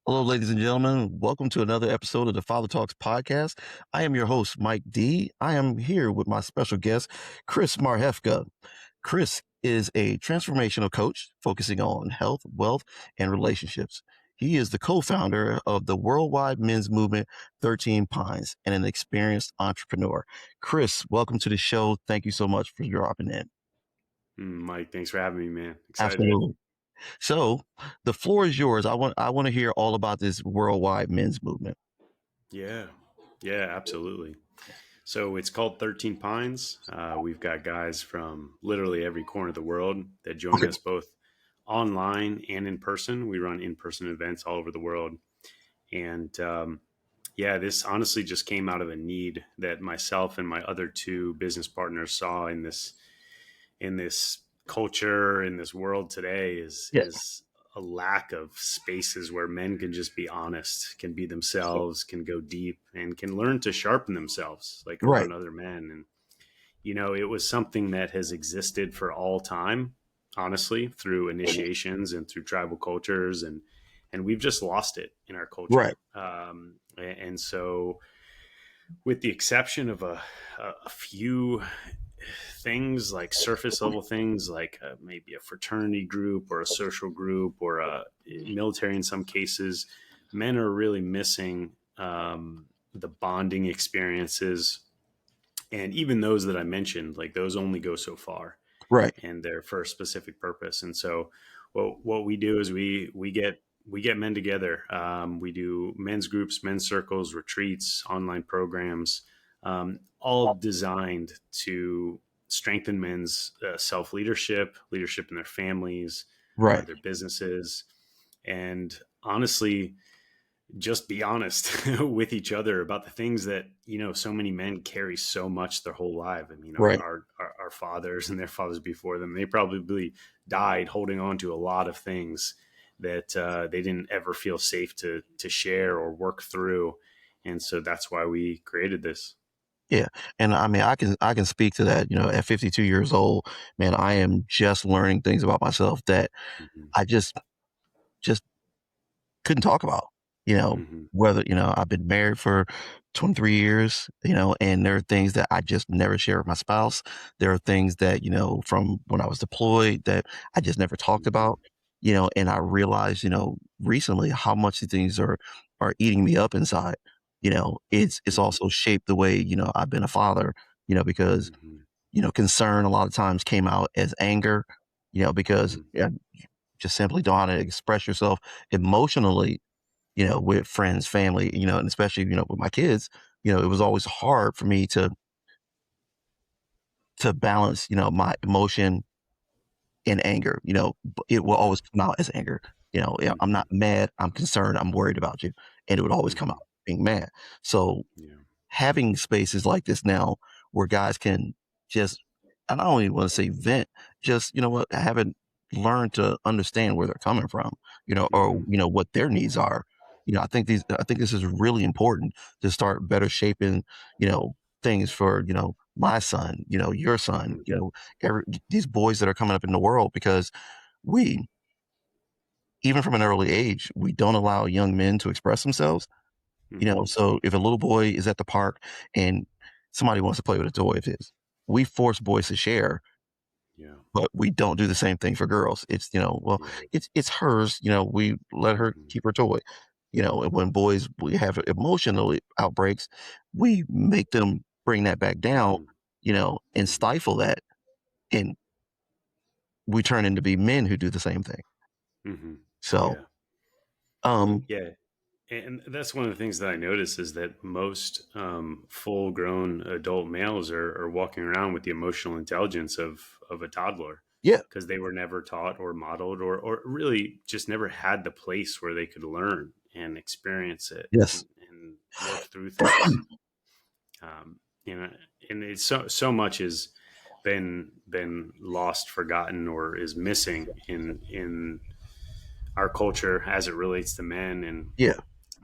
Hello, ladies and gentlemen. Welcome to another episode of the Father Talks podcast. I am your host, Mike D. I am here with my special guest, Chris Marhefka. Chris is a transformational coach focusing on health, wealth, and relationships. He is the co-founder of the worldwide men's movement, 13 Pines, and an experienced entrepreneur. Chris, welcome to the show. Thank you so much for dropping in. Mike, thanks for having me, man. Excited. Absolutely. So the floor is yours. I want to hear all about this worldwide men's movement. Yeah. Yeah, absolutely. So it's called 13 Pines. We've got guys from literally every corner of the world that join Okay. us both online and in person. We run in-person events all over the world. And yeah, this honestly just came out of a need that myself and my other two business partners saw in this culture, in this world today, is Yeah. is a lack of spaces where men can just be honest, can be themselves, can go deep, and can learn to sharpen themselves like Right. around other men. And it was something that has existed for all time, honestly, through initiations and through tribal cultures, and we've just lost it in our culture. Right. And so, with the exception of a few things like surface level things like maybe a fraternity group or a social group or a military in some cases, men are really missing the bonding experiences. And even those that I mentioned, like those only go so far Right. and they're for a specific purpose. And so what we do is we get men together. We do men's groups, men's circles, retreats, online programs, all designed to strengthen men's self leadership in their families, Right. their businesses, and honestly, just be honest with each other about the things that so many men carry so much their whole life. I mean, Right. our fathers and their fathers before them, they probably died holding on to a lot of things that they didn't ever feel safe to share or work through. And so that's why we created this. Yeah. And I mean, I can speak to that. At 52 years old, man, I am just learning things about myself that Hmm. I just couldn't talk about. Hmm. Whether I've been married for 23 years. And there are things that I just never share with my spouse. There are things that from when I was deployed that I just never talked Hmm. about. And I realized recently how much these things are eating me up inside. It's Hmm. also shaped the way I've been a father. Because Hmm. concern a lot of times came out as anger. Because Hmm. just simply don't know how to express yourself emotionally. With friends, family. And especially with my kids. It was always hard for me to balance my emotion and anger. It will Hmm. always come out as anger. Yeah, I'm Hmm. not mad. I'm concerned. I'm worried about you, and it would always come out Hmm. being mad. So Yeah. having spaces like this now where guys can just, I don't even want to say vent, just, what, haven't learned to understand where they're coming from, or, Hmm. what their needs are. I think this is really important to start better shaping, things for, my son, your son, Hmm. these boys that are coming up in the world because we, even from an early age, we don't allow young men to express themselves. Hmm. So if a little boy is at the park and somebody wants to play with a toy of his, we force boys to share, Yeah. but we don't do the same thing for girls. It's, well, Yeah. it's hers, we let her Hmm. keep her toy. And when boys we have emotional outbreaks, we make them bring that back down, Hmm. and Hmm. stifle that. And we turn into be men who do the same thing. Hmm. So, Yeah. um, Yeah. And that's one of the things that I notice is that most full grown adult males are walking around with the emotional intelligence of a toddler yeah, because they were never taught or modeled or really just never had the place where they could learn and experience it yes, and work through things. Um, you know, and it's so much has been lost, forgotten, or is missing in our culture as it relates to men. And yeah,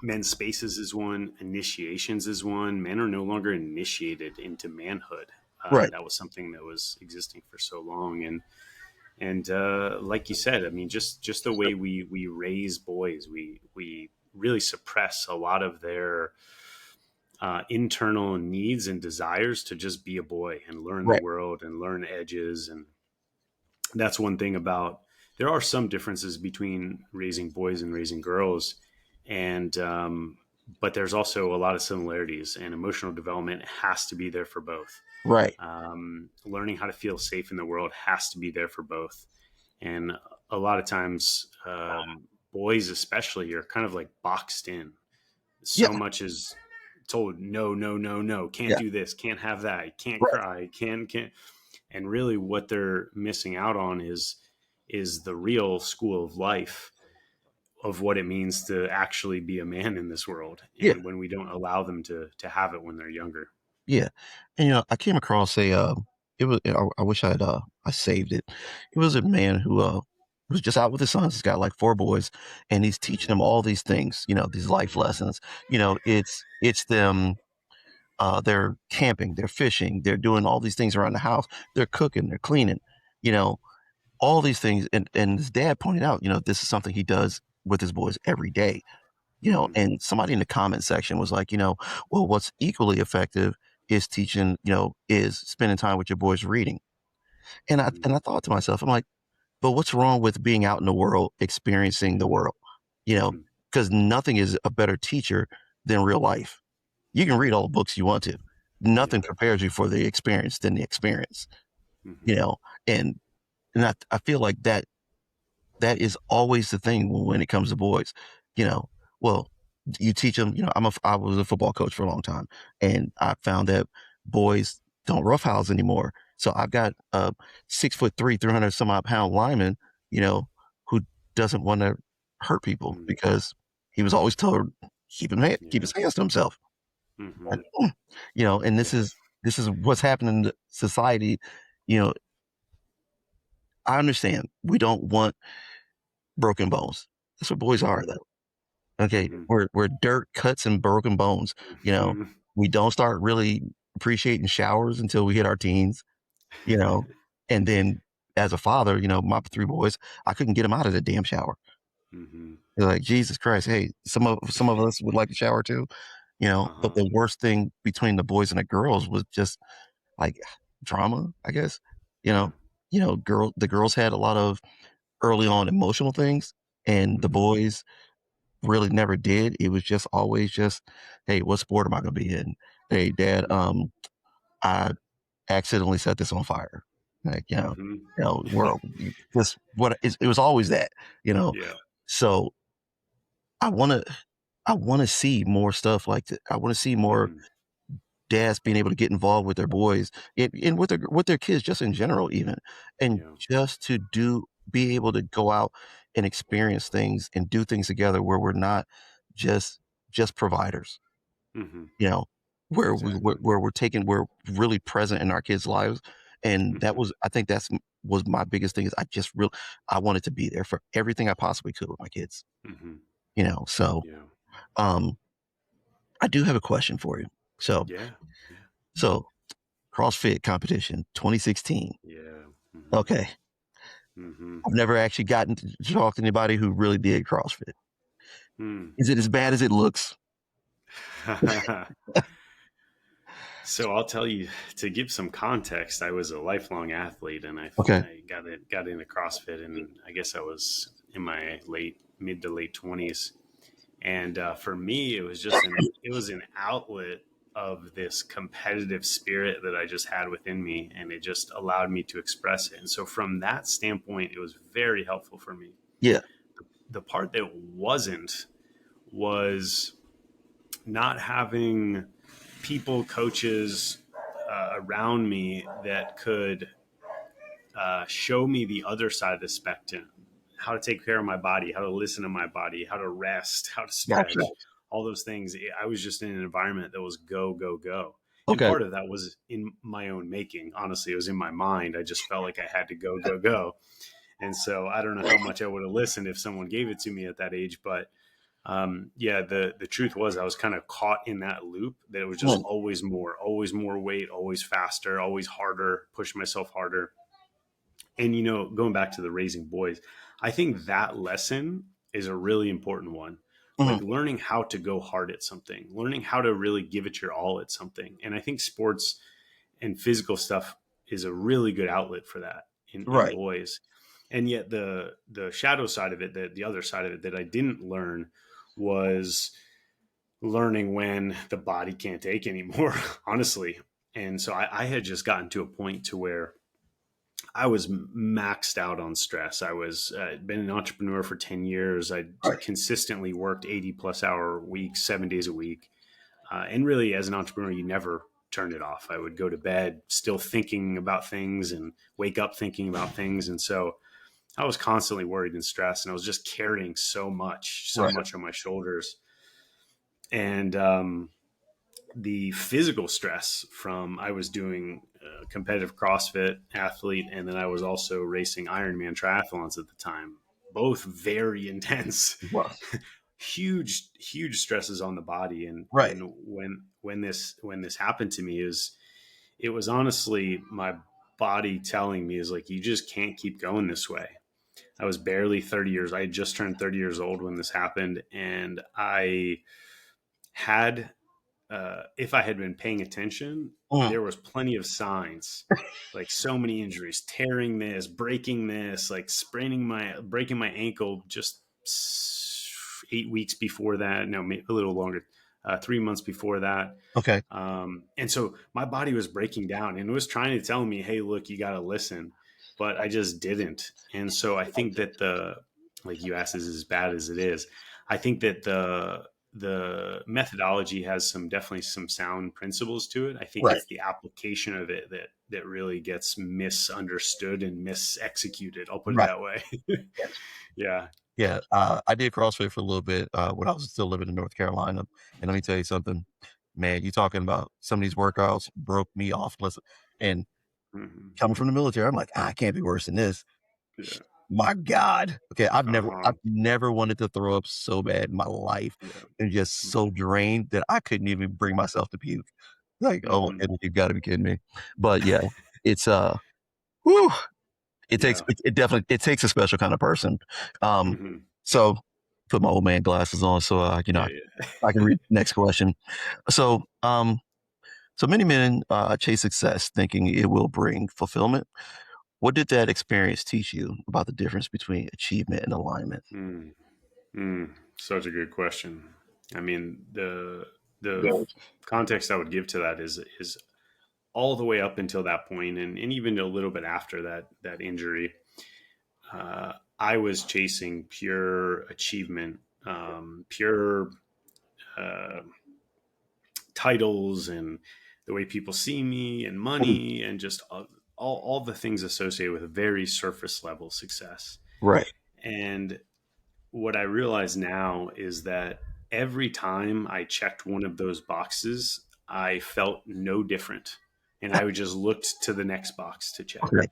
men's spaces is one, initiations is one. Men are no longer initiated into manhood. right, That was something that was existing for so long. And like you said, I mean, just the way we raise boys, we really suppress a lot of their internal needs and desires to just be a boy and learn the Right. world and learn edges. And that's one thing about, there are some differences between raising boys and raising girls. And, but there's also a lot of similarities, and emotional development has to be there for both. Right. Learning how to feel safe in the world has to be there for both. And a lot of times, boys especially are kind of like boxed in. Yeah. So much is told, no, no, no, no, can't Yeah. do this, can't have that, can't Right. cry, can't. And really what they're missing out on is the real school of life, of what it means to actually be a man in this world. Yeah. And when we don't allow them to have it when they're younger. Yeah. And I came across it was I wish I saved it. It was a man who was just out with his sons. He's got like four boys, and he's teaching them all these things, these life lessons. It's them they're camping, they're fishing, they're doing all these things around the house, they're cooking, they're cleaning, you know, all these things. And his dad pointed out, this is something he does with his boys every day. Mm-hmm. And somebody in the comment section was like, well, what's equally effective is teaching, is spending time with your boys reading. And I Mm-hmm. and I thought to myself, I'm like, but what's wrong with being out in the world, experiencing the world? You know, Mm-hmm. because nothing is a better teacher than real life. You can read all the books you want to. Yeah. Nothing prepares you for the experience than the experience, you Mm-hmm. know, and I feel like that is always the thing when it comes to boys. You know, well, you teach them. I was a football coach for a long time, and I found that boys don't roughhouse anymore. So I've got a 6'3", 300 some odd pound lineman, who doesn't want to hurt people Mm-hmm. because he was always told keep Yeah. his hands to himself. Mm-hmm. And, and Yeah. this is what's happening in society. You know, I understand we don't want broken bones. That's what boys are, Mm-hmm. though. Okay, Mm-hmm. we're dirt, cuts, and broken bones. You know, Mm-hmm. we don't start really appreciating showers until we hit our teens. You know, and then as a father, my three boys, I couldn't get them out of the damn shower. Mm-hmm. They're like, Jesus Christ, hey, some of us would like to shower too. But Uh-huh. the worst thing between the boys and the girls was just like drama, I guess. You Yeah. know, the girls had a lot of early on emotional things, and the Mm-hmm. boys really never did. It was just always just, hey, what sport am I gonna be in? Hey, dad, I accidentally set this on fire. Like, Mm-hmm. world just it was always that, you know. Yeah. So I wanna I wanna see more stuff like that. I wanna see more Mm-hmm. dads being able to get involved with their boys and with their kids just in general even, and Yeah. just to be able to go out and experience things and do things together where we're not just providers, Mm-hmm. you know, where Exactly. we're really present in our kids' lives. And that Mm-hmm. was I think that's was my biggest thing is I wanted to be there for everything I possibly could with my kids, Mm-hmm. so Yeah. um I do have a question for you. So Yeah. Yeah. so CrossFit competition 2016. Yeah. Mm-hmm. Okay. Mm-hmm. I've never actually gotten to talk to anybody who really did CrossFit. Hmm. Is it as bad as it looks? So I'll tell you, to give some context, I was a lifelong athlete, and Okay. I got into CrossFit, and I guess I was in my mid to late 20s. And for me, it was an outlet of this competitive spirit that I just had within me, and it just allowed me to express it. And so from that standpoint, it was very helpful for me. Yeah. The part that wasn't was not having people, coaches around me that could show me the other side of the spectrum, how to take care of my body, how to listen to my body, how to rest, how to Gotcha. stretch, all those things. I was just in an environment that was go, go, go. And Okay. part of that was in my own making. Honestly, it was in my mind. I just felt like I had to go, go, go. And so I don't know how much I would have listened if someone gave it to me at that age. But yeah, the truth was I was kind of caught in that loop that it was just Mm. always more weight, always faster, always harder, push myself harder. And, going back to the raising boys, I think that lesson is a really important one. Mhm. like learning how to go hard at something, learning how to really give it your all at something. And I think sports and physical stuff is a really good outlet for that in Right. boys. And yet the shadow side of it, the other side of it that I didn't learn was learning when the body can't take anymore, honestly. And so I had just gotten to a point to where I was maxed out on stress. I was been an entrepreneur for 10 years. I Right. consistently worked 80 plus hour weeks, 7 days a week. And really, as an entrepreneur, you never turned it off. I would go to bed still thinking about things and wake up thinking about things. And so I was constantly worried and stressed, and I was just carrying so Right. much on my shoulders. And the physical stress from I was doing competitive CrossFit athlete, and then I was also racing Ironman triathlons at the time. Both very intense, Well, huge stresses on the body. And right. when this happened to me, is it was honestly my body telling me is like, you just can't keep going this way. I was barely 30 years. I had just turned 30 years old when this happened, and I had if I had been paying attention, Mhm. there was plenty of signs, like so many injuries, tearing this, breaking this, like breaking my ankle just 8 weeks before that. No, a little longer, 3 months before that. Okay. And so my body was breaking down and it was trying to tell me, hey, look, you got to listen, but I just didn't. And so I think that like you asked, is as bad as it is. I think that the methodology has definitely some sound principles to it. I think Right. it's the application of it that really gets misunderstood and misexecuted. I'll put it Right. that way. Yes. Yeah. Yeah. I did CrossFit for a little bit when I was still living in North Carolina. And let me tell you something, man, you talking about some of these workouts broke me off. Listen, and Hmm. coming from the military, I'm like, I can't be worse than this. Yeah. My God. Okay, Uh-huh. I've never wanted to throw up so bad in my life Yeah. and just so Hmm. drained that I couldn't even bring myself to puke. Like, oh my Hmm. goodness, you gotta be kidding me. But yeah, it's whew, Yeah. it definitely it takes a special kind of person. Um, Hmm. so put my old man glasses on so Yeah. Yeah. I can read the next question. So so many men chase success thinking it will bring fulfillment. What did that experience teach you about the difference between achievement and alignment? Mm, such a good question. I mean, the Yeah. context I would give to that is all the way up until that point, and even a little bit after that injury, I was chasing pure achievement, pure uh, titles, and the way people see me, and Mm. money, and just all the things associated with a very surface level success. Right. And what I realize now is that every time I checked one of those boxes, I felt no different. And I would just looked to the next box to check. Okay.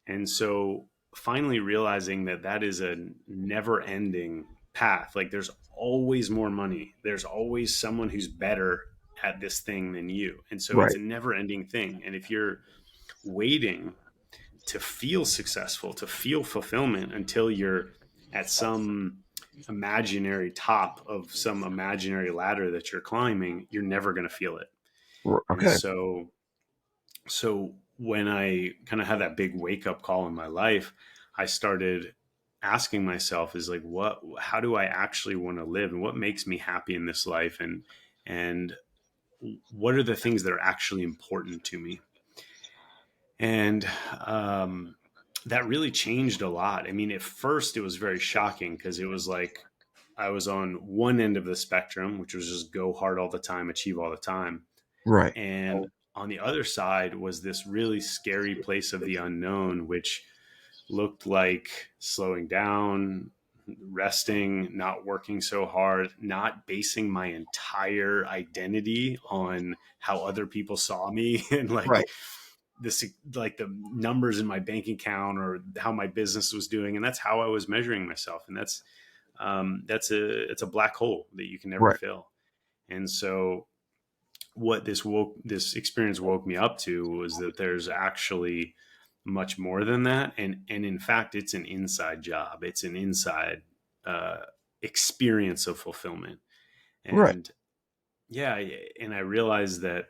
And so finally realizing that is a never ending path. Like there's always more money, there's always someone who's better at this thing than you. And so it's Right. a never ending thing. And if you're waiting to feel successful, to feel fulfillment until you're at some imaginary top of some imaginary ladder that you're climbing, you're never going to feel it. And Okay. so when I kind of had that big wake up call in my life, I started asking myself is like, how do I actually want to live, and what makes me happy in this life, and what are the things that are actually important to me? And that really changed a lot. I mean, at first it was very shocking because it was like I was on one end of the spectrum, which was just go hard all the time, achieve all the time. Right. And on the other side was this really scary place of the unknown, which looked like slowing down, resting, not working so hard, not basing my entire identity on how other people saw me and like Right. this, like the numbers in my bank account or how my business was doing. And that's how I was measuring myself. And it's a black hole that you can never Right. fill. And so what this experience woke me up to was that there's actually much more than that, and in fact it's an inside job, it's an inside uh, experience of fulfillment. Right. And yeah, and I realized that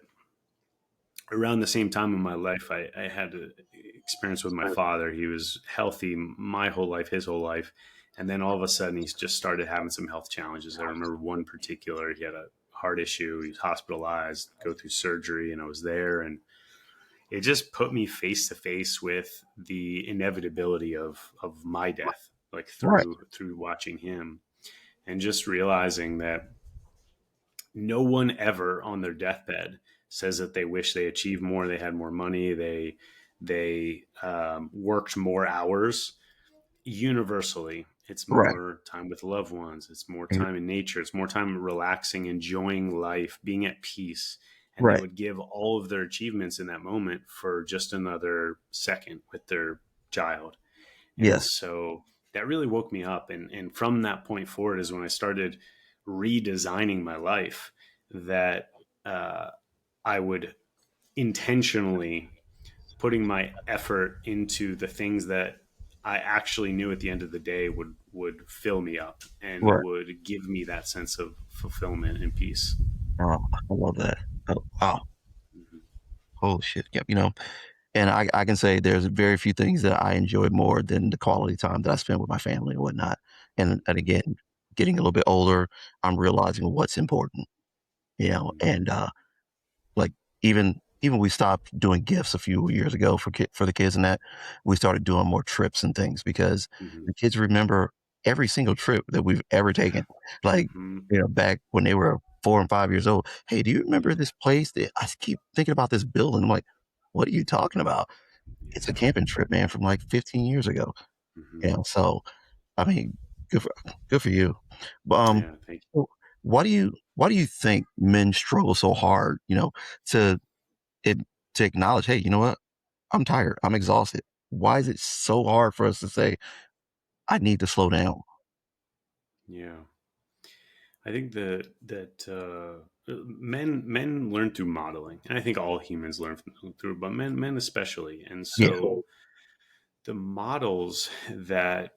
around the same time in my life, I had an experience with my father. He was healthy my whole life, his whole life. And then all of a sudden, he's just started having some health challenges. I remember one particular, he had a heart issue. He was hospitalized, go through surgery, and I was there. And it just put me face to face with the inevitability of my death, like Right. through watching him, and just realizing that no one ever on their deathbed says that they wish they achieved more, they had more money, they worked more hours. Universally, it's Right. more time with loved ones, it's more time in nature, it's more time relaxing, enjoying life, being at peace. And they Right. would give all of their achievements in that moment for just another second with their child. And Yes. so that really woke me up. And from that point forward is when I started redesigning my life, that uh, I would intentionally putting my effort into the things that I actually knew at the end of the day would fill me up and Right. would give me that sense of fulfillment and peace. Oh, I love that. Oh, wow. Mm-hmm. Holy shit. Yep. And I can say there's very few things that I enjoy more than the quality time that I spend with my family and whatnot. And again, getting a little bit older, I'm realizing what's important, Mm-hmm. and like even we stopped doing gifts a few years ago for the kids and that we started doing more trips and things because Mm-hmm. the kids remember every single trip that we've ever taken. Like, Mm-hmm. back when they were 4 and 5 years old. Hey, do you remember this place that I keep thinking about this building? I'm like, what are you talking about? It's a Yeah. camping trip, man, from like 15 years ago. Mm-hmm. So I mean, good for good for you. But Yeah. Thank wh- why do you think men struggle so hard, to it to acknowledge, hey, you know what? I'm tired. I'm exhausted. Why is it so hard for us to say, I need to slow down? you. Yeah. I think men learn through modeling, and I think all humans learn through, but men especially. And Yeah. so the models that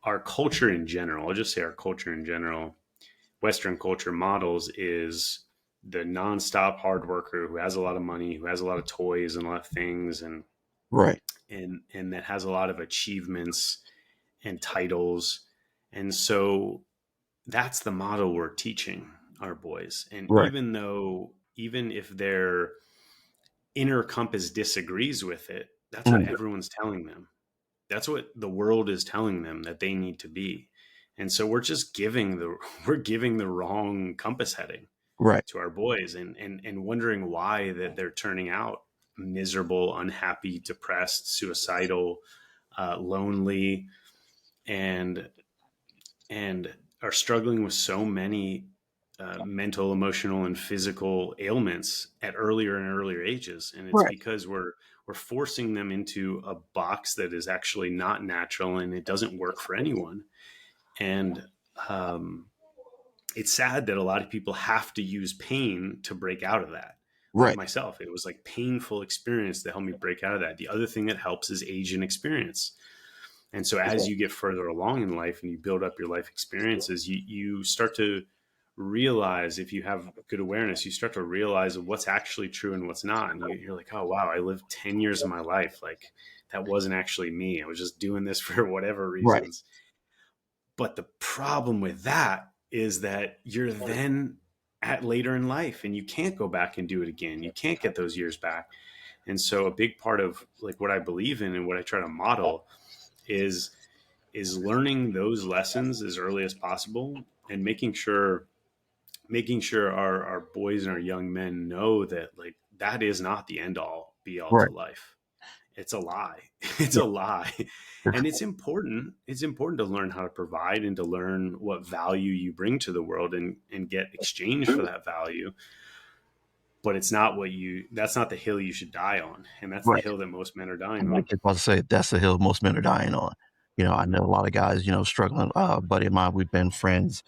our culture in general, I'll just say our culture in general, Western culture models is the nonstop hard worker who has a lot of money, who has a lot of toys and a lot of things, Right. and that has a lot of achievements and titles. And so that's the model we're teaching our boys. And Right. even if their inner compass disagrees with it, that's what Mhm. everyone's telling them. That's what the world is telling them that they need to be. And so we're just giving the we're giving the wrong compass heading Right. to our boys, and wondering why that they're turning out miserable, unhappy, depressed, suicidal, lonely, and and are struggling with so many mental, emotional, and physical ailments at earlier and earlier ages. And it's Right. because we're forcing them into a box that is actually not natural, and it doesn't work for anyone. And um, it's sad that a lot of people have to use pain to break out of that. Like Right. myself, it was like painful experience to help me break out of that. The other thing that helps is age and experience. And so as you get further along in life and you build up your life experiences, you start to realize, if you have good awareness, you start to realize what's actually true and what's not. And you're like, oh, wow, I lived 10 years of my life. Like that wasn't actually me. I was just doing this for whatever Right. reasons. But the problem with that is that you're then at later in life and you can't go back and do it again. You can't get those years back. And so a big part of like what I believe in and what I try to model is learning those lessons as early as possible, and making sure our boys and our young men know that like that is not the end all be all to Right. life. It's a lie. It's Yeah. a lie. And it's important to learn how to provide and to learn what value you bring to the world, and get exchange for that value. But that's not the hill you should die on, and that's the Right. hill that most men are I'm dying like on. just about to say that's the hill most men are dying on. I know Mm-hmm. a lot of guys, struggling. A buddy of mine, we've been friends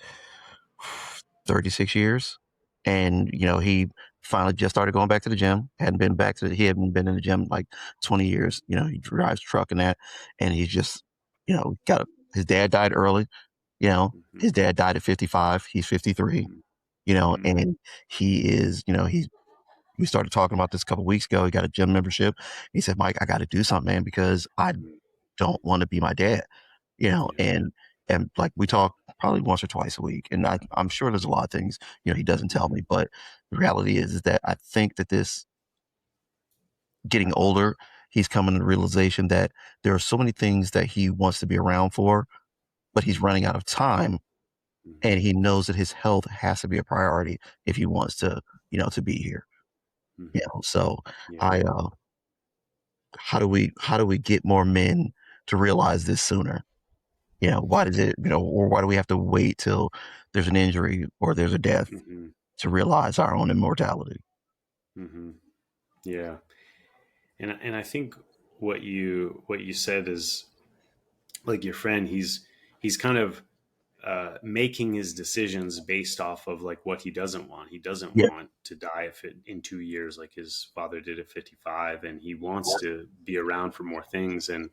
36 years. And, he finally just started going back to the gym. He hadn't been in the gym like 20 years. He drives truck and that. And he's just, got his dad died early. You know, Mhm. his dad died at 55. He's 53. Mhm. You know, Mhm. and he is. You know, he's. We started talking about this a couple weeks ago. He got a gym membership. He said, "Mike, I got to do something, man, because I Mhm. don't want to be my dad." You know, Yeah. and like we talk probably once or twice a week, and I'm sure there's a lot of things he doesn't tell Mhm. me, but the reality is that I think that this getting older, he's coming to the realization that there are so many things that he wants to be around for, but he's Mhm. running out of time, and Mhm. he knows that his health has to be a priority if he wants to, to be here. Mhm. So Yeah. I, how do we get more men to realize this sooner? Why does it, or why do we have to wait till there's an injury or there's a death Mhm. to realize our own immortality? Mhm. Yeah. And I think what you said is like your friend. He's kind of making his decisions based off of like what he doesn't want. He doesn't Yeah, want to die if it, in 2 years, like his father did at 55, and he wants to be around for more things. And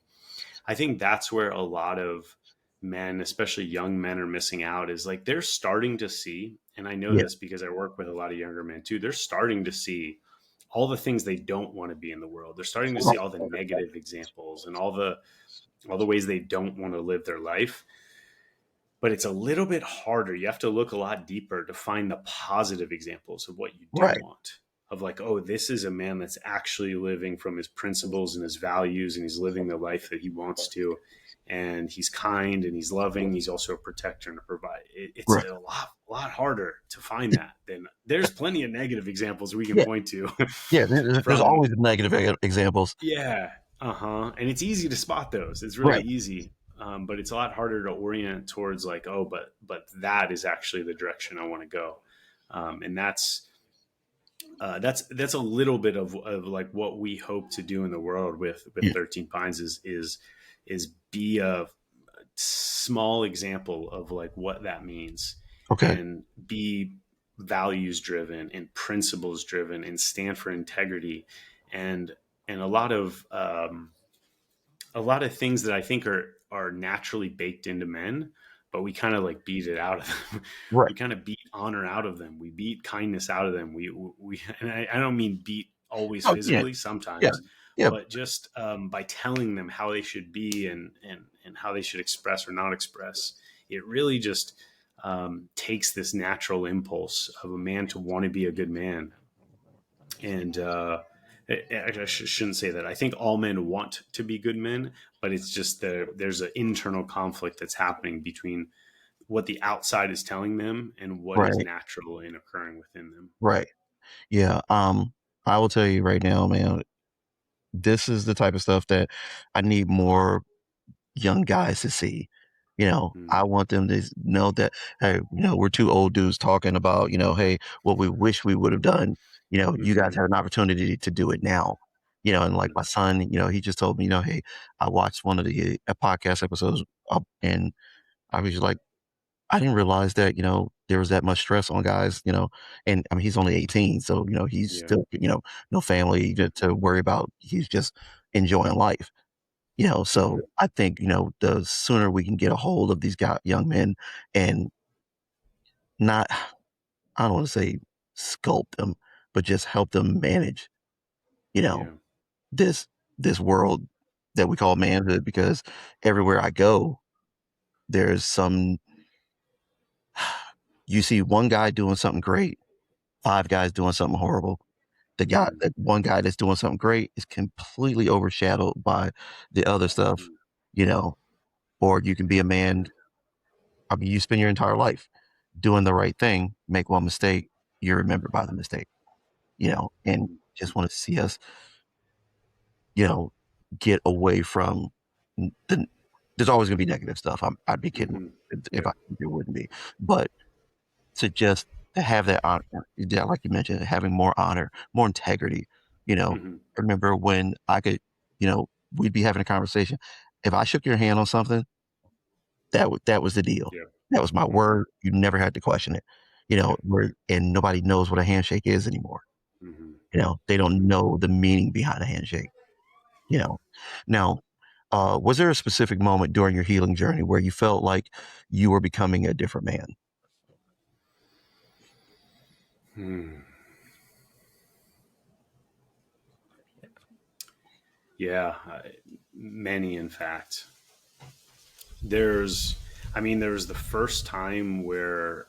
I think that's where a lot of men, especially young men, are missing out. Is like they're starting to see, and I know yeah, this because I work with a lot of younger men too. They're starting to see all the things they don't want to be in the world. They're starting to see all the negative examples and all the ways they don't want to live their life, but it's a little bit harder. You have to look a lot deeper to find the positive examples of what you do right, want. Of like, oh, this is a man that's actually living from his principles and his values, and he's living the life that he wants to. And he's kind and he's loving. He's also a protector and a provider. It's right. a lot harder to find that than there's plenty of negative examples we can Yeah, point to yeah. There's from. always negative examples. Yeah. Uh-huh. And it's easy to spot those. It's really Right, easy. But it's a lot harder to orient towards like, oh, but that is actually the direction I want to go. And that's a little bit of like what we hope to do in the world with yeah, 13 Pines is be a small example of like what that means, okay, and be values driven and principles driven and stand for integrity, and and a lot of things that I think are naturally baked into men, but we kind of like beat it out of them. right. We kind of beat honor out of them. We beat kindness out of them. We and I don't mean beat always Oh, yeah, physically, yeah, sometimes, yeah, but just by telling them how they should be, and how they should express or not express. It really just takes this natural impulse of a man to want to be a good man, and I shouldn't say that. I think all men want to be good men, but it's just there's an internal conflict that's happening between what the outside is telling them and what is right, natural and occurring within them. right. Yeah. I will tell you right now, man. This is the type of stuff that I need more young guys to see. Mm, I want them to know that, hey, we're two old dudes talking about, hey, what we wish we would have done. You guys mm-hmm, have an opportunity to do it now. And like my son, he just told me, hey, I watched one of the podcast episodes and I was just like, I didn't realize that, there was that much stress on guys, and I mean, he's only 18. So, he's yeah. still, no family to worry about. He's just enjoying life. Mm-hmm, So I think, the sooner we can get a hold of these young men and not, I don't want to say sculpt them, but just help them manage, you know, yeah. this, this world that we call manhood, because everywhere I go, there's you see one guy doing something great, five guys doing something horrible. Mm-hmm, That one guy that's doing something great is completely overshadowed by the other stuff, you know, or you can be a man. I mean, you spend your entire life doing the right thing, make one mistake, you're remembered by the mistake, and mm-hmm, just want to see us, you know, get away from the, there's always going to be negative stuff. I'd be kidding mm-hmm. if Yeah. I there wouldn't be, but to just to have that honor, yeah, like you mentioned, having more honor, more integrity. Mm-hmm, I remember when I could, you know, we'd be having a conversation. If I shook your hand on something, that was the deal. yeah. That was my Mm-hmm, word. You never had to question it. yeah. And nobody knows what a handshake is anymore. Mm-hmm, They don't mm-hmm, know the meaning behind a handshake. You know, now, Was there a specific moment during your healing journey where you felt like you were becoming a different man? Yeah, many, in fact. There's the first time where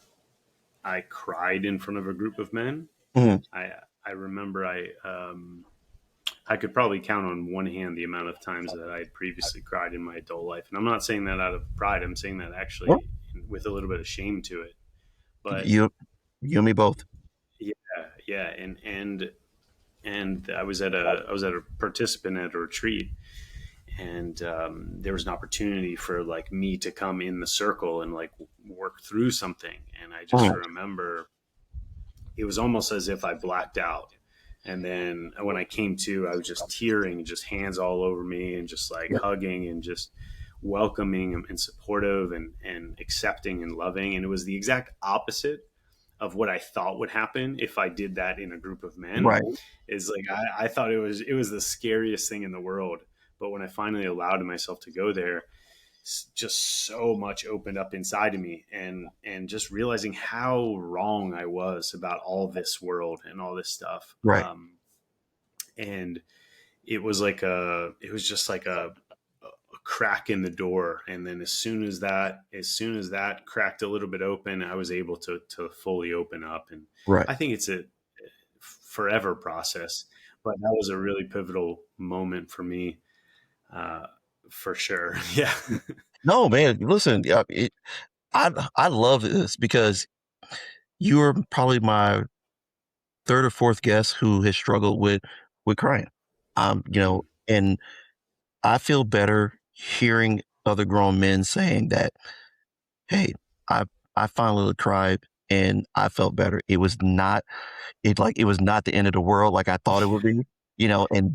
I cried in front of a group of men. Mhm. I I remember I could probably count on one hand the amount of times that I had previously cried in my adult life, and I'm not saying that out of pride. I'm saying that Well, actually with a little bit of shame to it. But you, you and me both. yeah, yeah, and I was at a participant at a retreat, and there was an opportunity for like me to come in the circle and like work through something, and I just Mhm. remember it was almost as if I blacked out. And then when I came to, I was just tearing, just hands all over me, and just like Yeah. hugging and just welcoming and supportive and accepting and loving. And it was the exact opposite of what I thought would happen if I did that in a group of men. Right. Is like I thought it was the scariest thing in the world. But when I finally allowed myself to go there, just so much opened up inside of me, and just realizing how wrong I was about all this world and all this stuff. Right. And it was just like a crack in the door. And then as soon as that cracked a little bit open, I was able to fully open up. And Right. I think it's a forever process, but that was a really pivotal moment for me, uh, for sure. Yeah. No, man. Listen, I love this because you are probably my third or fourth guest who has struggled with crying. Mm, And I feel better hearing other grown men saying that, hey, I I finally cried and I felt better. It was not the end of the world like I thought it would be, and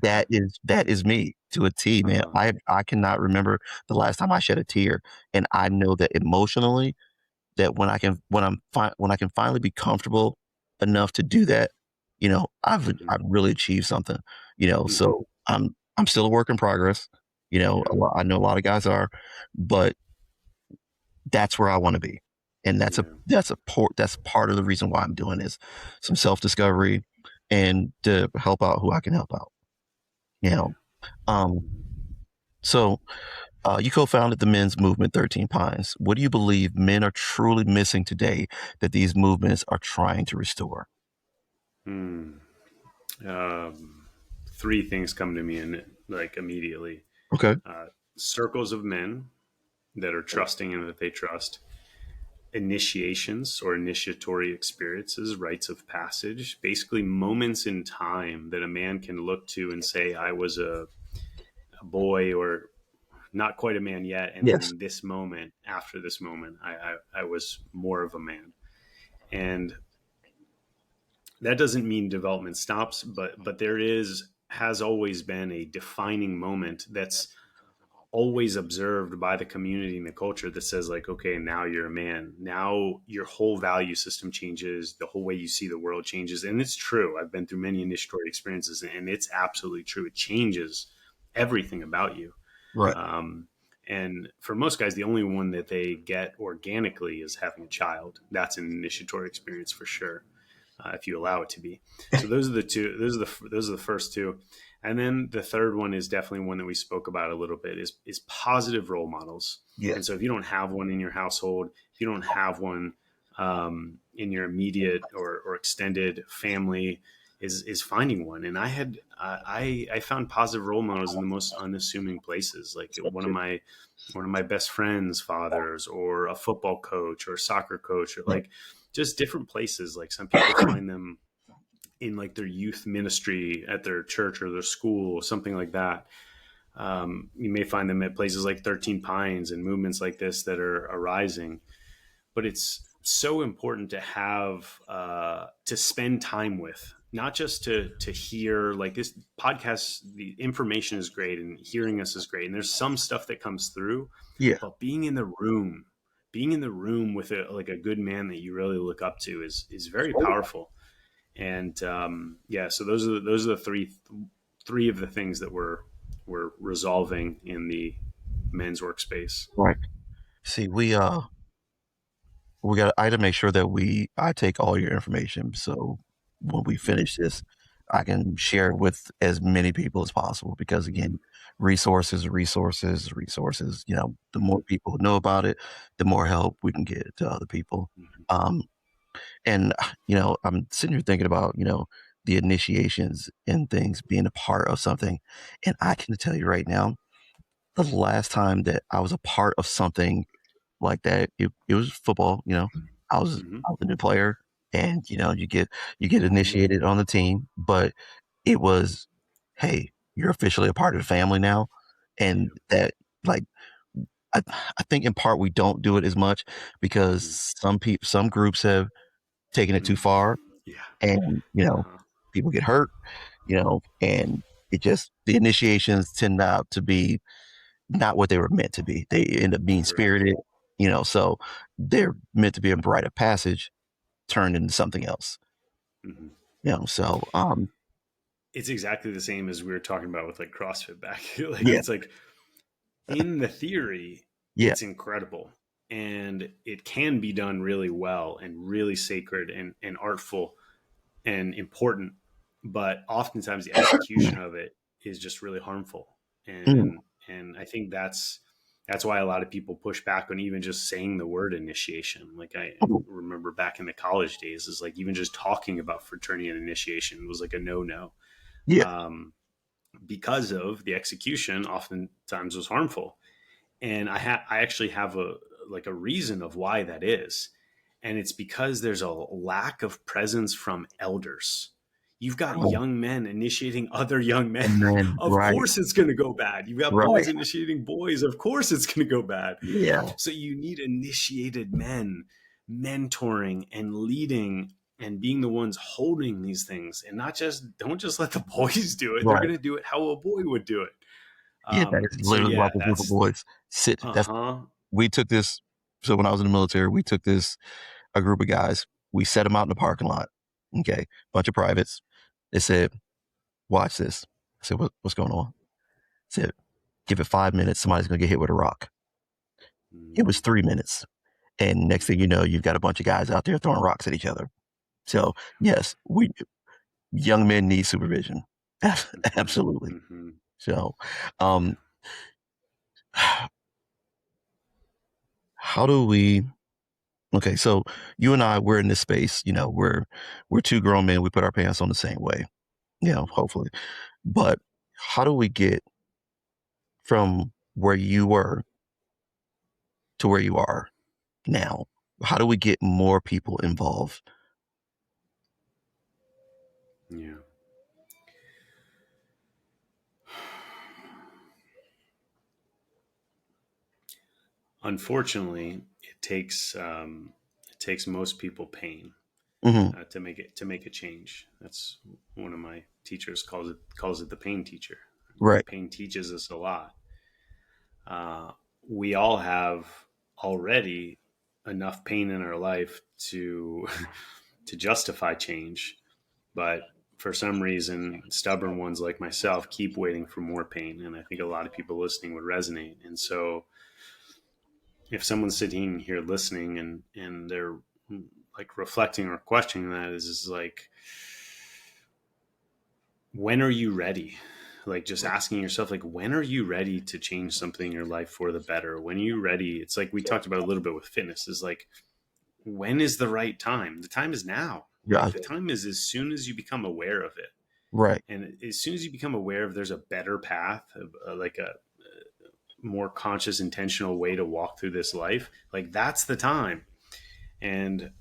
yeah. that is me to a T, man. Uh-huh. I cannot remember the last time I shed a tear, and I know that emotionally that when I can finally be comfortable enough to do that, Hmm. I've really achieved something, Hmm. so I'm still a work in progress, Yeah. I know a lot of guys are, but that's where I want to be. And Yeah. that's part of the reason why I'm doing this. Some self-discovery and to help out who I can help out, you Yeah. know. Um, so you co-founded the men's movement 13 Pines. What do you believe men are truly missing today that these movements are trying to restore? Hmm. Um, Three things come to me in like immediately. Okay. Uh, Circles of men that are trusting and that they trust. Initiations or initiatory experiences, rites of passage, basically moments in time that a man can look to and say, I was a boy or not quite a man yet. And then Yes. in this moment, after this moment, I was more of a man. And that doesn't mean development stops, but there has always been a defining moment that's always observed by the community and the culture that says like, okay, now you're a man. Now your whole value system changes, the whole way you see the world changes. And it's true. I've been through many initiatory experiences, and it's absolutely true. It changes everything about you. Right. Um, and for most guys, the only one that they get organically is having a child. That's an initiatory experience for sure, if you allow it to be. So those are the two. Those are the first two, and then the third one is definitely one that we spoke about a little bit. Is positive role models. And Yes. so if you don't have one in your household, if you don't have one in your immediate or extended family, is finding one. And I found positive role models in the most unassuming places, like one of my best friends' fathers, or a football coach, or a soccer coach, or Right. like just different places. Like some people find them in like their youth ministry at their church or their school or something like that. You may find them at places like 13 Pines and movements like this that are arising. But it's so important to have to spend time with, not just to hear like this podcast. The information is great and hearing us is great, and there's some stuff that comes through, Yeah. but being in the room with a good man that you really look up to is very powerful. And yeah, so those are the three of the things that were we're resolving in the men's workspace. Right. See, we got I to make sure that I take all your information. So when we Mm-hmm. finish this, I can share it with as many people as possible because again, resources, the more Mm-hmm. people who know about it, the more help we can get to other people. Mm-hmm. Um, and I'm sitting here thinking about, the initiations and things being a part of something. And I can tell you right now, the last time that I was a part of something like that. It was football, Mm-hmm. I was a new player and you get initiated on the team, but it was, hey, you're officially a part of the family now. And Yeah. that like I think in part we don't do it as much because Mm-hmm. some groups have taken it too Mm-hmm. far Yeah. and Uh-huh. people get hurt, and it just the initiations tend out to be not what they were meant to be. They end up being Correct. spirited, so they're meant to be a rite of passage turned into something else. Mm-hmm. So It's exactly the same as we were talking about with like CrossFit back. Like yeah, it's like in the theory, yeah, it's incredible and it can be done really well and really sacred and artful and important. But oftentimes the execution of it is just really harmful. mm, And I think that's why a lot of people push back on even just saying the word initiation. Like I oh, remember back in the college days, is like even just talking about fraternity and initiation was like a no. yeah, Um, because of the execution oftentimes was harmful. And I actually have a reason of why that is. And it's because there's a lack of presence from elders. You've got oh, young men initiating other young men. and then Of right, course it's going to go bad. You've got right, boys initiating boys. Of course it's going to go bad. yeah, So you need initiated men mentoring and leading and being the ones holding these things, and not just don't just let the boys do it. They're right, going to do it how a boy would do it. yeah. That is So literally like yeah, a group of that's boys sit. That's uh-huh. we took this. So when I was in the military, we took this a group of guys. We set them out in the parking lot. Okay, bunch of privates. They said, "Watch this." I said, "What's going on?" I said, "Give it 5 minutes. Somebody's gonna get hit with a rock." It was Mm, 3 minutes. And next thing you know, you've got a bunch of guys out there throwing rocks at each other. So yes, we young men need supervision. mhm, Absolutely. mhm. So, Yeah. um, how do we? Okay, so you and I, we're in this space. We're two grown men. We put our pants on the same way. Hopefully. But how do we get from where you were to where you are now? How do we get more people involved? Yeah. Unfortunately, it takes most people pain Hmm. to make a change. That's one of my teachers calls it the pain teacher. Right. Pain teaches us a lot. Uh, we all have already enough pain in our life to to justify change, but for some reason, stubborn ones like myself keep waiting for more pain, and I think a lot of people listening would resonate. And so, if someone's sitting here listening and they're like reflecting or questioning that, is like, when are you ready? Like just asking yourself, like, when are you ready to change something in your life for the better? When are you ready? It's like we talked about a little bit with fitness, is like, when is the right time? The time is now. Like Yeah. the time is as soon as you become aware of it. Right. And as soon as you become aware of there's a better path, like a more conscious, intentional way to walk through this life, like that's the time. And,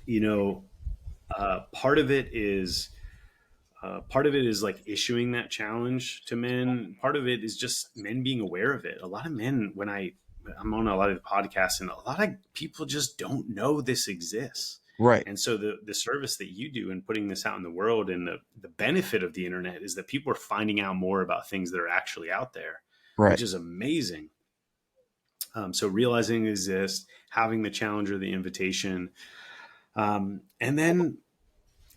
you know, part of it is like issuing that challenge to men. Part of it is just men being aware of it. A lot of men, I'm on a lot of podcasts, and a lot of people just don't know this exists. Right. And so the service that you do in putting this out in the world, and the benefit of the internet, is that people are finding out more about things that are actually out there, Right. which is amazing. So realizing it exists, having the challenge or the invitation, and then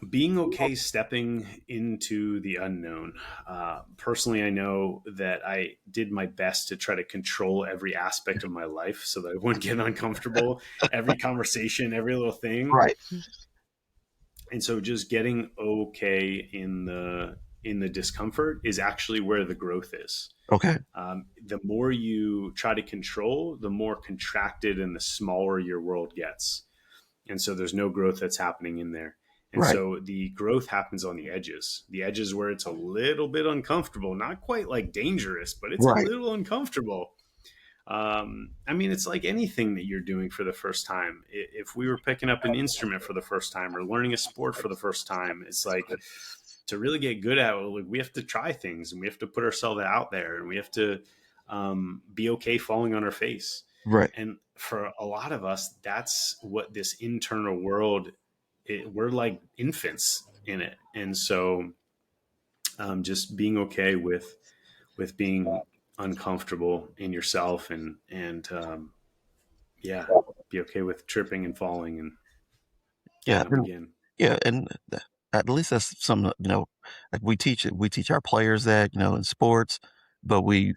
being okay stepping into the unknown. Personally, I know that I did my best to try to control every aspect of my life so that I wouldn't get uncomfortable, every conversation, every little thing. Right. And so just getting okay in the discomfort is actually where the growth is. Okay. The more you try to control, the more contracted and the smaller your world gets. And so there's no growth that's happening in there. And Right. so the growth happens on the edges where it's a little bit uncomfortable, not quite like dangerous, but it's a Right. little uncomfortable. I mean, it's like anything that you're doing for the first time. If we were picking up an instrument for the first time or learning a sport for the first time, it's like to really get good at it, like we have to try things and we have to put ourselves out there and we have to be okay falling on our face. Right. And for a lot of us, that's what this internal world, we're like infants in it. And so just being okay with being uncomfortable in yourself and yeah, be okay with tripping and falling and Yeah. getting up again. Yeah. And at least that's some, like we teach our players that, in sports, but we,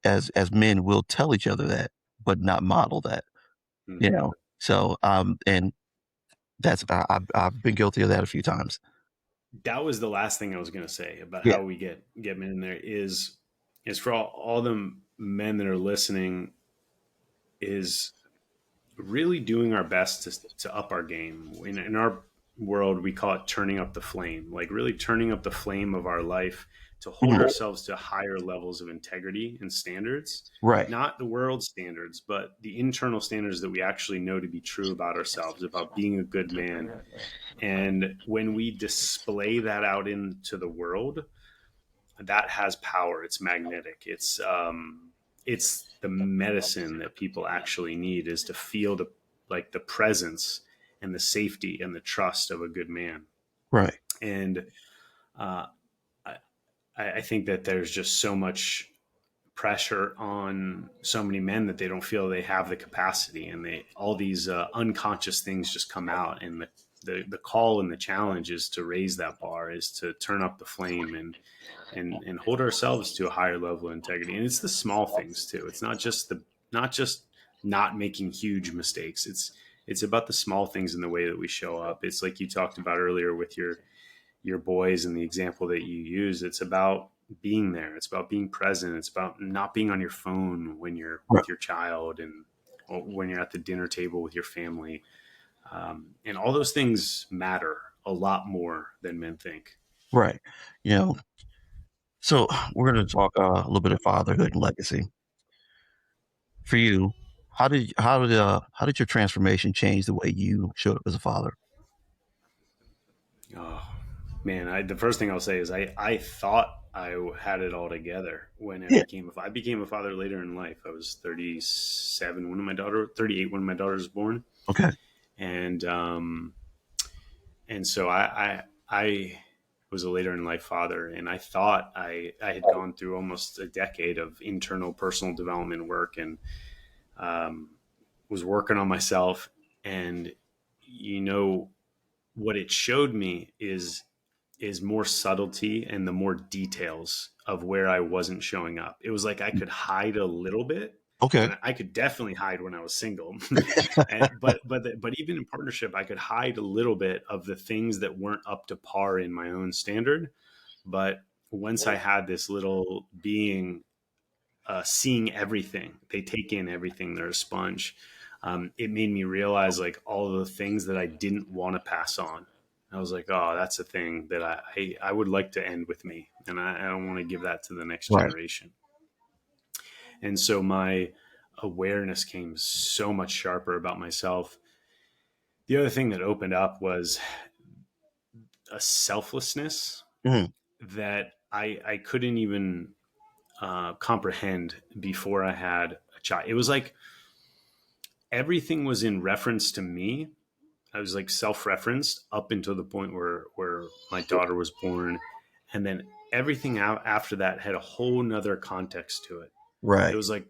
as men, will tell each other that, but not model that, Hmm. So, and I've been guilty of that a few times. That was the last thing I was going to say about Yeah. how we get men in there is for all the men that are listening, is really doing our best to up our game. In our world, we call it turning up the flame, like really turning up the flame of our life to hold Mhm. ourselves to higher levels of integrity and standards, Right. not the world standards, but the internal standards that we actually know to be true about ourselves, about being a good man. And when we display that out into the world, that has power. It's magnetic. It's the medicine that people actually need, is to feel the presence and the safety and the trust of a good man. Right. And uh, I think that there's just so much pressure on so many men that they don't feel they have the capacity, and they all these unconscious things just come out. And the call and the challenge is to raise that bar, is to turn up the flame and hold ourselves to a higher level of integrity. And it's the small things too. It's not just not making huge mistakes. It's about the small things in the way that we show up. It's like you talked about earlier with your boys and the example that you use. It's about being there. It's about being present. It's about not being on your phone when you're Right. with your child and when you're at the dinner table with your family. And all those things matter a lot more than men think. Right. You know, so we're going to talk a little bit of fatherhood and legacy. For you, how did your transformation change the way you showed up as a father? Oh man, the first thing I'll say is I thought I had it all together when Yeah. I became a father later in life. I was 37 when my daughter 38 when my daughter was born, Okay. and so I was a later in life father, and I thought I had gone through almost a decade of internal personal development work, and um, was working on myself. And you know what it showed me is more subtlety and the more details of where I wasn't showing up. It was like I could hide a little bit, Okay. and I could definitely hide when I was single. But even in partnership, I could hide a little bit of the things that weren't up to par in my own standard. But once I had this little being seeing everything, they take in everything. They're a sponge. It made me realize like all the things that I didn't want to pass on. I was like, oh, that's a thing that I would like to end with me, and I don't want to give that to the next Right. generation. And so my awareness came so much sharper about myself. The other thing that opened up was a selflessness Mhm. that I couldn't even comprehend before I had a child. It was like everything was in reference to me. I was like self-referenced up until the point where my daughter was born, and then everything out after that had a whole nother context to it. It Right. was like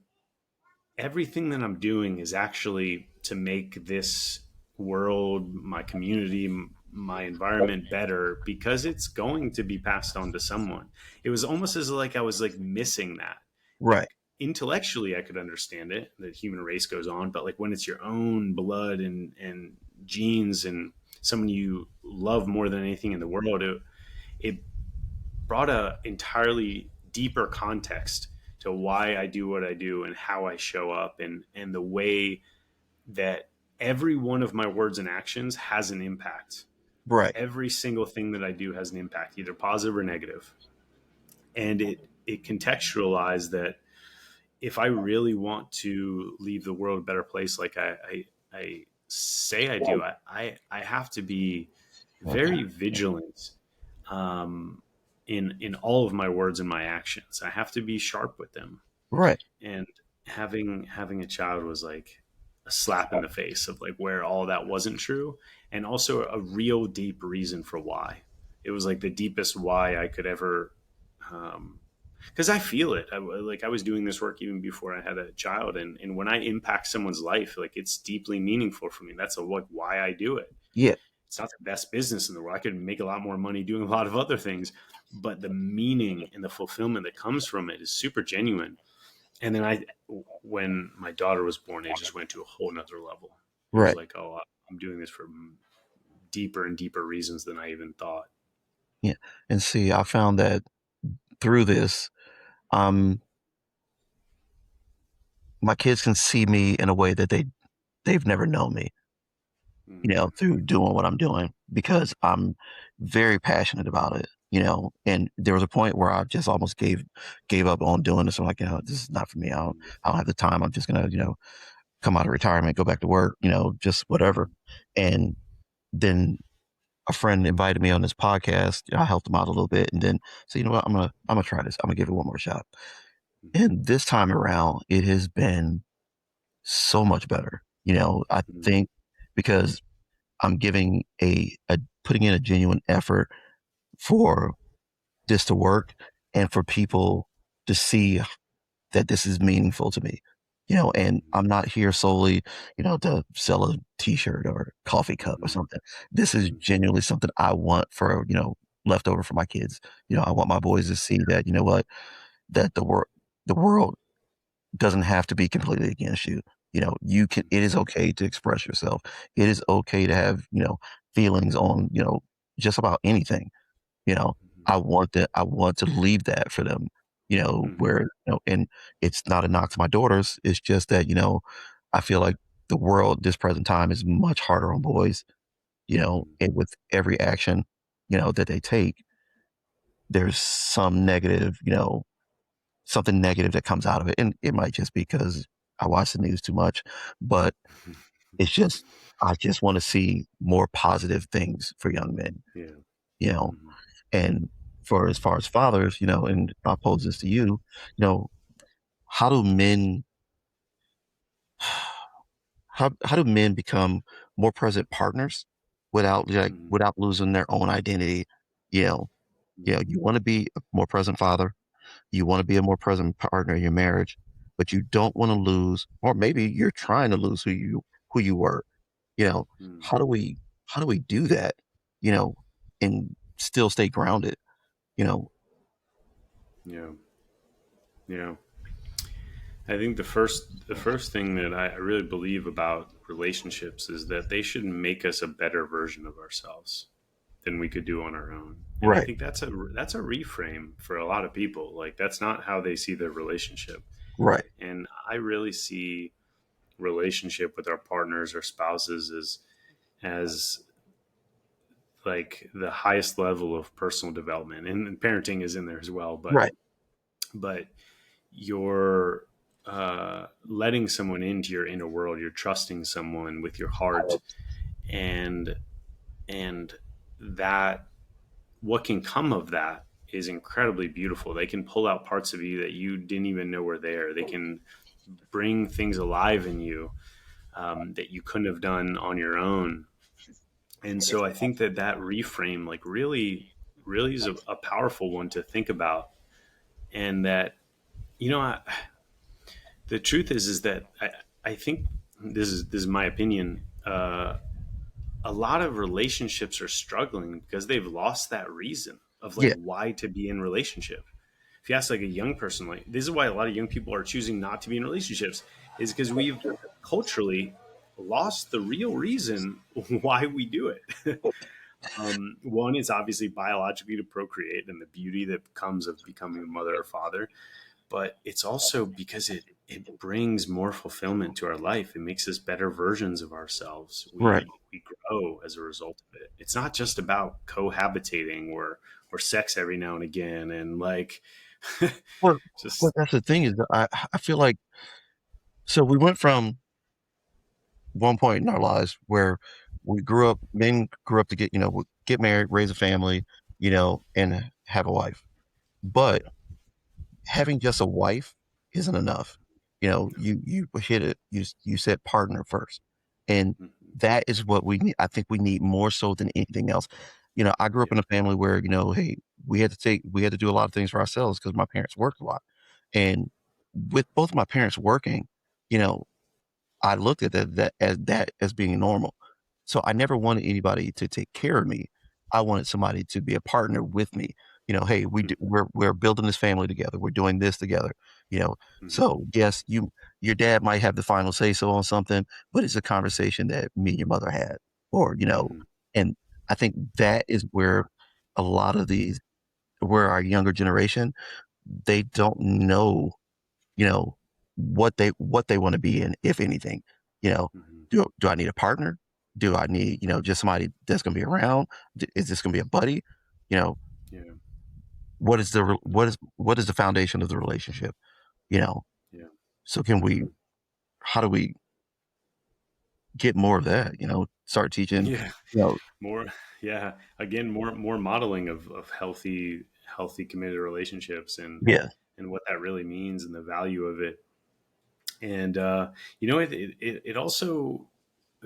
everything that I'm doing is actually to make this world, my community, my environment better because it's going to be passed on to someone. It was almost as like I was like missing that. Right. Like intellectually I could understand it, the human race goes on, but like when it's your own blood and genes and someone you love more than anything in the world, it brought a entirely deeper context to why I do what I do and how I show up and the way that every one of my words and actions has an impact. Right. Every single thing that I do has an impact, either positive or negative. And it contextualized that if I really want to leave the world a better place, like I say I do, I have to be very vigilant um, in all of my words and my actions. I have to be sharp with them. Right. And having a child was like a slap in the face of like where all that wasn't true, and also a real deep reason for why. It was like the deepest why I could ever, because I feel it. Like I was doing this work even before I had a child, and when I impact someone's life, like it's deeply meaningful for me. That's like why I do it. Yeah. It's not the best business in the world. I could make a lot more money doing a lot of other things, but the meaning and the fulfillment that comes from it is super genuine. And then when my daughter was born, it just went to a whole nother level. It was Right. like, oh, I'm doing this for deeper and deeper reasons than I even thought. Yeah. And see, I found that through this, um, my kids can see me in a way that they've never known me, Mm, through doing what I'm doing because I'm very passionate about it, and there was a point where I just almost gave up on doing this. I'm like, this is not for me. mm, I don't have the time. I'm just gonna, come out of retirement, go back to work, just whatever. And then a friend invited me on this podcast. I helped him out a little bit, and then so you know what, I'm gonna try this. I'm gonna give it one more shot. And this time around, it has been so much better. I mm, think because I'm giving a putting in a genuine effort for this to work and for people to see that this is meaningful to me. And mm, I'm not here solely, to sell a t-shirt or a coffee cup or mm, something. This is mm, genuinely something I want for, leftover for my kids. I want my boys to see that, what, that the world doesn't have to be completely against you. It is okay to express yourself. It is okay to have, feelings on, just about anything. You know, mm, I want to leave that for them, mm, where, and it's not a knock to my daughters. It's just that, I feel like the world this present time is much harder on boys, mm, and with every action, that they take, there's something negative that comes out of it. And it might just be because I watch the news too much, but it's just, I just want to see more positive things for young men, yeah. you know, Mm, and for as far as fathers, and I'll pose this to you, how do men, how do men become more present partners mm, without losing their own identity? You know, mm, you want to be a more present father. You want to be a more present partner in your marriage, but you don't want to lose, or maybe you're trying to lose who you were. You know, mm. how do we do that? You know, and still stay grounded. You know, Yeah. Yeah. I think the first thing that I really believe about relationships is that they should make us a better version of ourselves than we could do on our own. And I right, think that's a reframe for a lot of people. Like that's not how they see their relationship. right, And I really see relationship with our partners or spouses as like the highest level of personal development, and parenting is in there as well. But right, but you're letting someone into your inner world. You're trusting someone with your heart, and and that what can come of that is incredibly beautiful. They can pull out parts of you that you didn't even know were there. They can bring things alive in you that you couldn't have done on your own. And so I think that reframe, like really is a powerful one to think about. And that, you know, the truth is that I think this is my opinion. a lot of relationships are struggling because they've lost that reason of like Yeah. why to be in relationship. If you ask like a young person, like this is why a lot of young people are choosing not to be in relationships, is because we've culturally lost the real reason why we do it. One is obviously biologically to procreate and the beauty that comes of becoming a mother or father, but it's also because it brings more fulfillment to our life. It makes us better versions of ourselves. Right. We grow as a result of it. It's not just about cohabitating or sex every now and again and like Well, well, just that's the thing is that I feel like so we went from one point in our lives where we grew up, men grew up to get married, raise a family, and have a wife. But having just a wife isn't enough. You hit it. You said partner first, and mhm, that is what we need. I think we need more so than anything else. I grew up yeah, in a family where hey, we had to do a lot of things for ourselves because my parents worked a lot, and with both my parents working, you know, I looked at that as being normal. So I never wanted anybody to take care of me. I wanted somebody to be a partner with me. Hey, mhm, we're building this family together. We're doing this together. You know, mhm, so yes, your dad might have the final say so on something, but it's a conversation that me and your mother had, or mhm, and I think that is where a lot of where our younger generation, they don't know you know, what they wanna be in, if anything. You know, mhm, do I need a partner? Do I need, just somebody that's gonna be around? Is this gonna be a buddy? You know, yeah, what is the foundation of the relationship? You know, yeah, so can we mhm. how do we get more of that? Start teaching, Yeah, you know more, yeah. Again, more modeling of healthy committed relationships yeah, and what that really means and the value of it. And it also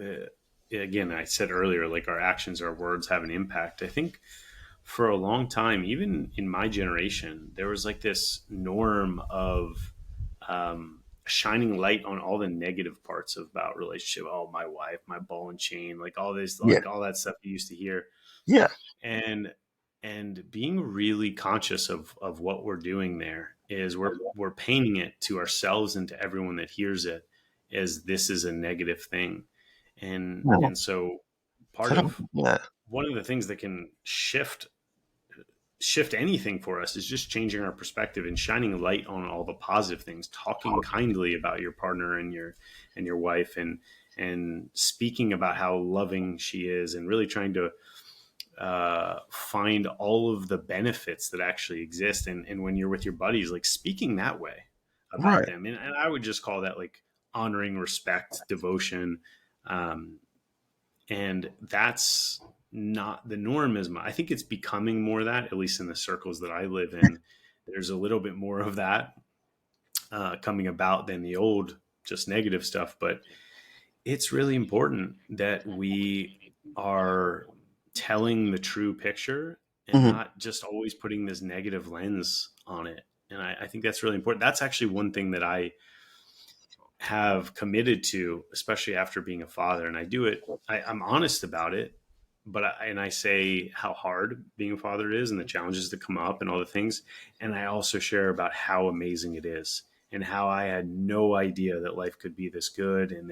uh, again, I said earlier, like our actions, our words have an impact. I think for a long time, even in my generation, there was like this norm of shining light on all the negative parts about relationship. Oh, my wife, my ball and chain, like all this, yeah, like all that stuff you used to hear, yeah, and being really conscious of what we're doing there is we're painting it to ourselves and to everyone that hears it as this is a negative thing, no, so I part don't of yeah, one of the things that can shift anything for us is just changing our perspective and shining a light on all the positive things, talking kindly about your partner and your wife, and speaking about how loving she is, and really trying to find all of the benefits that actually exist. And when you're with your buddies, like speaking that way about right, them, and I would just call that like honoring, respect, devotion, um, and that's not the norm as much. I think it's becoming more of that, at least in the circles that I live in. There's a little bit more of that coming about than the old, just negative stuff. But it's really important that we are telling the true picture and mhm, not just always putting this negative lens on it. And I think that's really important. That's actually one thing that I have committed to, especially after being a father. And I do it, I'm honest about it, but I say how hard being a father is and the challenges that come up and all the things. And I also share about how amazing it is and how I had no idea that life could be this good, and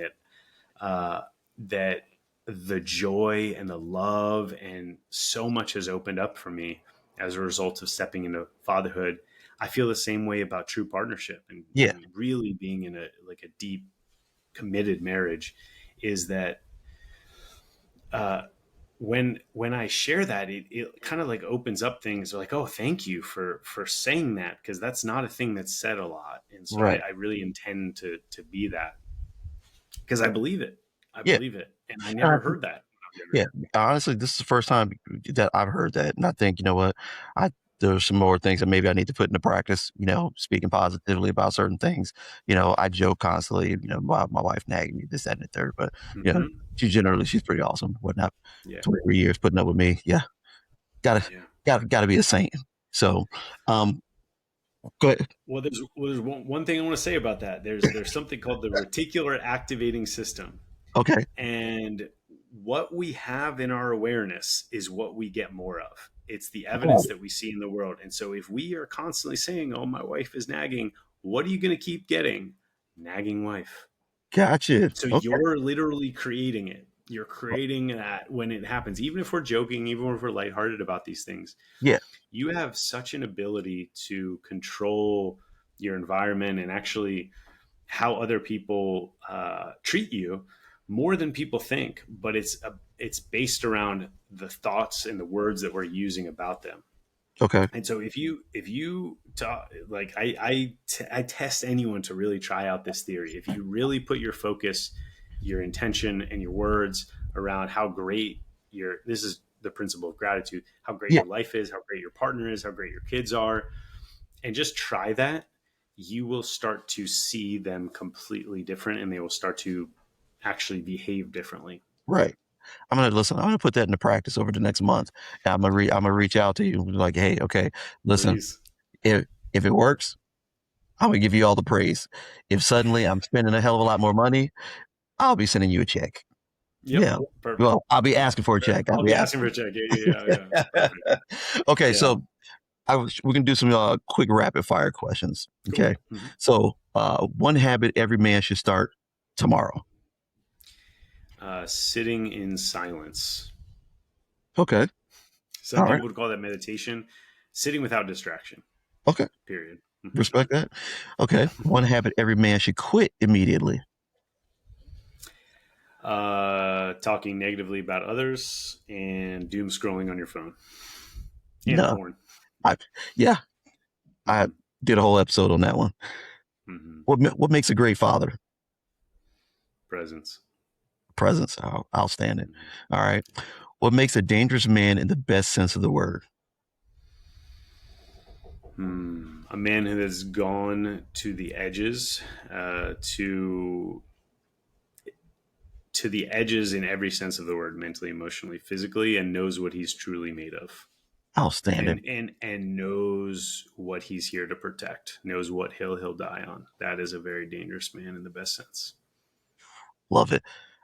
uh, that the joy and the love and so much has opened up for me as a result of stepping into fatherhood. I feel the same way about true partnership yeah, and really being in a like a deep committed marriage, is that uh, when I share that, it kind of like opens up things like, oh, thank you for saying that, because that's not a thing that's said a lot. And so right, I really intend to be that, because I believe it. I yeah. believe it. And I never heard that when I was Yeah, younger. honestly, this is the first time that I've heard that, and I think, you know what, I there's some more things that maybe I need to put into practice, speaking positively about certain things. I joke constantly, my wife nagging me, this, that, and the third, but, you know, Hmm. she's pretty awesome, whatnot. Yeah. 23 years putting up with me. Yeah, gotta Yeah. gotta be a saint. So, um, go ahead. There's one thing I want to say about that. There's something called the reticular activating system. Okay. And what we have in our awareness is what we get more of. It's the evidence Oh, that we see in the world. And so if we are constantly saying, oh, my wife is nagging, what are you going to keep getting? Nagging wife. gotcha. So Okay. you're literally creating it. You're creating that when it happens, even if we're joking, even if we're lighthearted about these things, Yeah. you have such an ability to control your environment and actually how other people treat you more than people think. But it's based around the thoughts and the words that we're using about them. Okay. And so if you talk, like I test anyone to really try out this theory. If you really put your focus, your intention, and your words around how great your this is the principle of gratitude, how great Yeah. your life is, how great your partner is, how great your kids are, and just try that, you will start to see them completely different, and they will start to actually behave differently. Right. I'm gonna put that into practice over the next month. And I'm gonna reach out to you like, hey, okay, listen, Please. if if it works, I'm gonna give you all the praise. If suddenly I'm spending a hell of a lot more money, I'll be sending you a check. Yep. Yeah. Perfect. Well, I'll be asking for a check. I'll I'll be be asking for asking. a check. Yeah. Perfect. Okay, Yeah. so we can do some quick rapid fire questions. Cool. Okay, Mhm. so one habit every man should start tomorrow. Sitting in silence. Okay, Some all right. people would call that meditation. Sitting without distraction. Okay, Period. Mhm. respect that. Okay, one habit every man should quit immediately. Talking negatively about others and doom scrolling on your phone and No, porn. I yeah, I Hmm. did a whole episode on that one. Hmm. What makes a great father? Presence. Presence. Oh, outstanding. Mhm. All right. What makes a dangerous man in the best sense of the word? A man who has gone to the edges, to the edges in every sense of the word, mentally, emotionally, physically, and knows what he's truly made of. Outstanding. And knows what he's here to protect, knows what hill he'll die on. That is a very dangerous man in the best sense. Love it.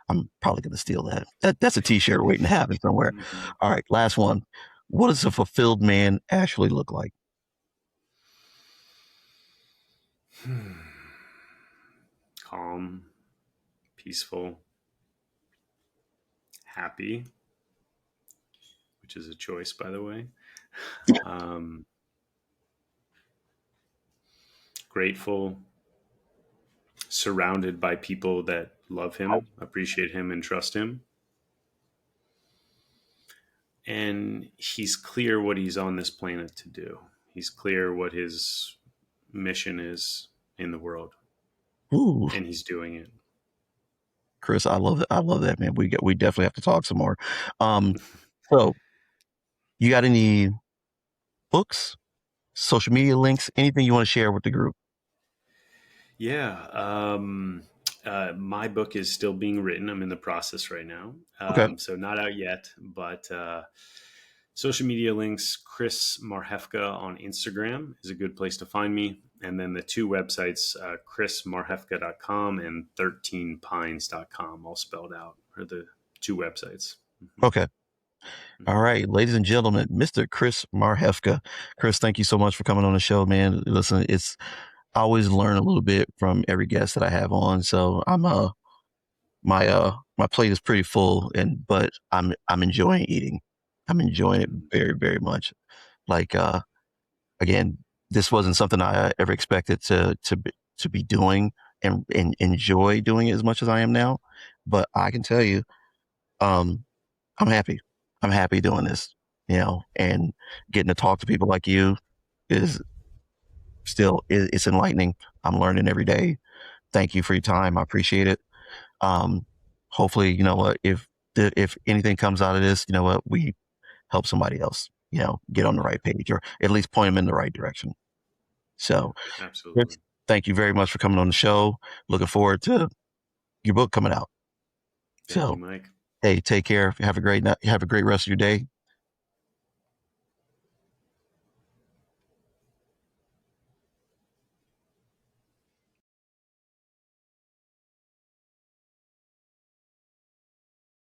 I'm probably going to steal that. That's a T-shirt waiting to happen somewhere. Mm-hmm. All right, last one. What does a fulfilled man actually look like? Calm, peaceful, happy, which is a choice, by the way. Um, Grateful, surrounded by people that love him, appreciate him, and trust him. And he's clear what he's on this planet to do. He's clear what his mission is in the world, Ooh, and he's doing it. Chris, I love it. I love that, man. We definitely have to talk some more. Um, so you got any books, social media links, anything you want to share with the group? Yeah. My book is still being written. I'm in the process right now. Okay. So not out yet, but social media links, Chris Marhefka on Instagram is a good place to find me. And then the two websites, chrismarhefka.com and 13pines.com, all spelled out, are the two websites. Mm-hmm. Okay. All right, ladies and gentlemen, Mr. Chris Marhefka. Chris, thank you so much for coming on the show, man. Listen, I always learn a little bit from every guest that I have on. So my plate is pretty full, but I'm enjoying eating. I'm enjoying it Mm-hmm. very, very much. Like again, this wasn't something I ever expected to be doing and enjoy doing it as much as I am now. But I can tell you, um, I'm happy. I'm happy doing this, and getting to talk to people like you is it's enlightening. I'm learning every day. Thank you for your time. I appreciate it. Um, Hopefully, you know what, if anything comes out of this, you know what, we help somebody else, get on the right page or at least point them in the right direction. Yeah, So, absolutely. Chris, thank you very much for coming on the show. Looking forward to your book coming out. Thank you, So, Mike. hey, take care. Have a great night. Have a great rest of your day.